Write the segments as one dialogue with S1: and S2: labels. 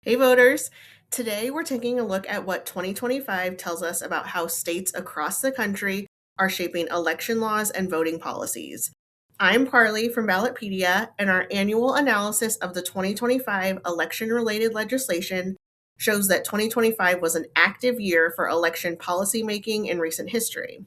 S1: Hey voters! Today we're taking a look at what 2025 tells us about how states across the country are shaping election laws and voting policies. I'm Carly from Ballotpedia, and our annual analysis of the 2025 election related legislation shows that 2025 was an active year for election policymaking in recent history.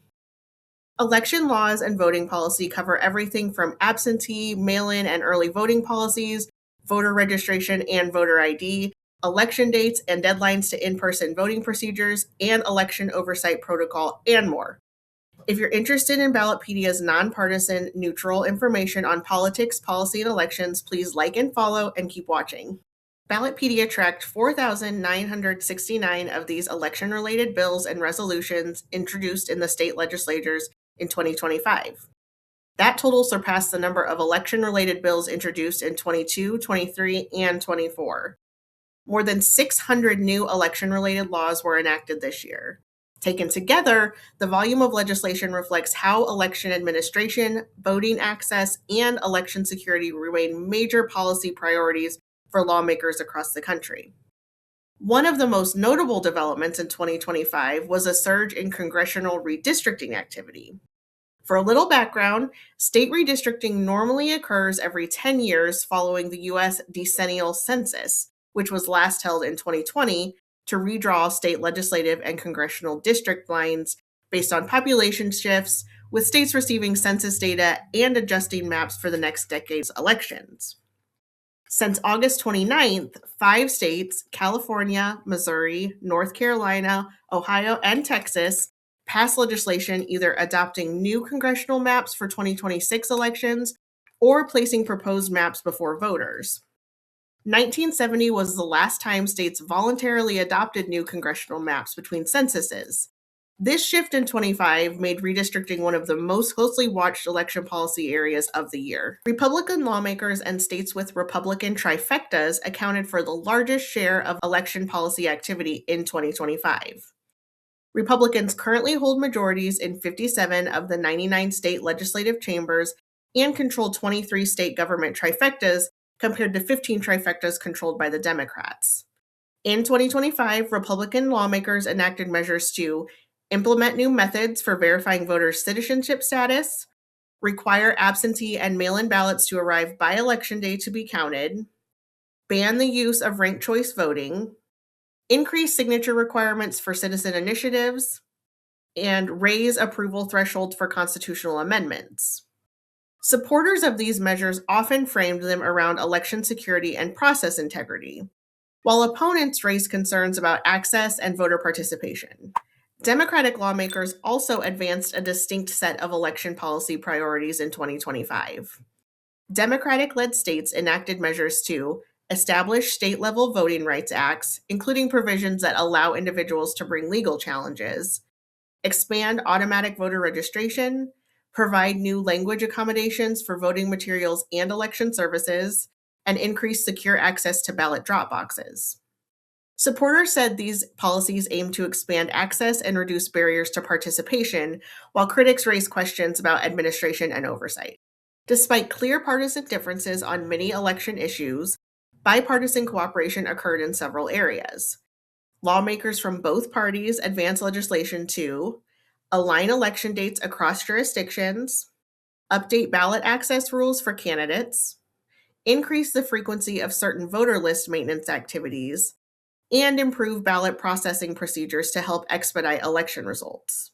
S1: Election laws and voting policy cover everything from absentee, mail in, and early voting policies, voter registration and voter ID, election dates and deadlines to in person voting procedures, and election oversight protocol, and more. If you're interested in Ballotpedia's nonpartisan, neutral information on politics, policy, and elections, please like and follow and keep watching. Ballotpedia tracked 4,969 of these election related bills and resolutions introduced in the state legislatures in 2025. That total surpassed the number of election related bills introduced in 22, 23, and 24. More than 600 new election related laws were enacted this year. Taken together, the volume of legislation reflects how election administration, voting access, and election security remain major policy priorities for lawmakers across the country. One of the most notable developments in 2025 was a surge in congressional redistricting activity. For a little background, state redistricting normally occurs every 10 years following the U.S. decennial census, which was last held in 2020 to redraw state legislative and congressional district lines based on population shifts, with states receiving census data and adjusting maps for the next decade's elections. Since August 29th, 5 states, California, Missouri, North Carolina, Ohio, and Texas, passed legislation either adopting new congressional maps for 2026 elections or placing proposed maps before voters. 1970 was the last time states voluntarily adopted new congressional maps between censuses. This shift in 25 made redistricting one of the most closely watched election policy areas of the year. Republican lawmakers and states with Republican trifectas accounted for the largest share of election policy activity in 2025. Republicans currently hold majorities in 57 of the 99 state legislative chambers and control 23 state government trifectas compared to 15 trifectas controlled by the Democrats. In 2025, Republican lawmakers enacted measures to implement new methods for verifying voters' citizenship status, require absentee and mail in ballots to arrive by election day to be counted, ban the use of ranked choice voting, increase signature requirements for citizen initiatives, and raise approval thresholds for constitutional amendments. Supporters of these measures often framed them around election security and process integrity, while opponents raised concerns about access and voter participation. Democratic lawmakers also advanced a distinct set of election policy priorities in 2025. Democratic led states enacted measures to establish state level voting rights acts, including provisions that allow individuals to bring legal challenges, expand automatic voter registration, provide new language accommodations for voting materials and election services, and increase secure access to ballot drop boxes. Supporters said these policies aim to expand access and reduce barriers to participation, while critics raised questions about administration and oversight. Despite clear partisan differences on many election issues, bipartisan cooperation occurred in several areas. Lawmakers from both parties advanced legislation to align election dates across jurisdictions, update ballot access rules for candidates, increase the frequency of certain voter list maintenance activities, and improve ballot processing procedures to help expedite election results.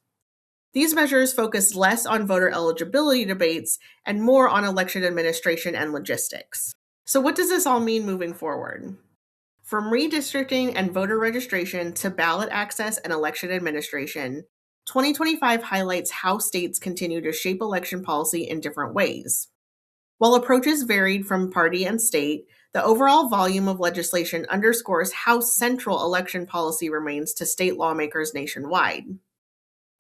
S1: These measures focused less on voter eligibility debates and more on election administration and logistics. So, what does this all mean moving forward? From redistricting and voter registration to ballot access and election administration, 2025 highlights how states continue to shape election policy in different ways. While approaches varied from party and state, the overall volume of legislation underscores how central election policy remains to state lawmakers nationwide.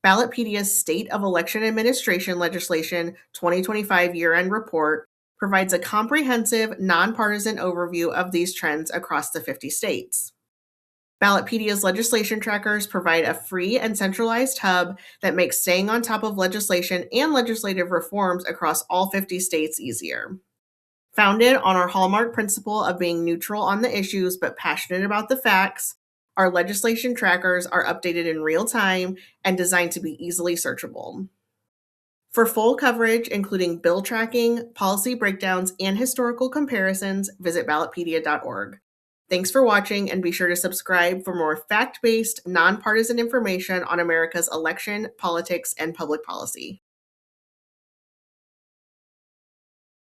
S1: Ballotpedia's State of Election Administration Legislation 2025 year-end report provides a comprehensive, nonpartisan overview of these trends across the 50 states. Ballotpedia's legislation trackers provide a free and centralized hub that makes staying on top of legislation and legislative reforms across all 50 states easier. Founded on our hallmark principle of being neutral on the issues but passionate about the facts, our legislation trackers are updated in real time and designed to be easily searchable. For full coverage, including bill tracking, policy breakdowns, and historical comparisons, visit ballotpedia.org. Thanks for watching, and be sure to subscribe for more fact-based, nonpartisan information on America's election, politics, and public policy.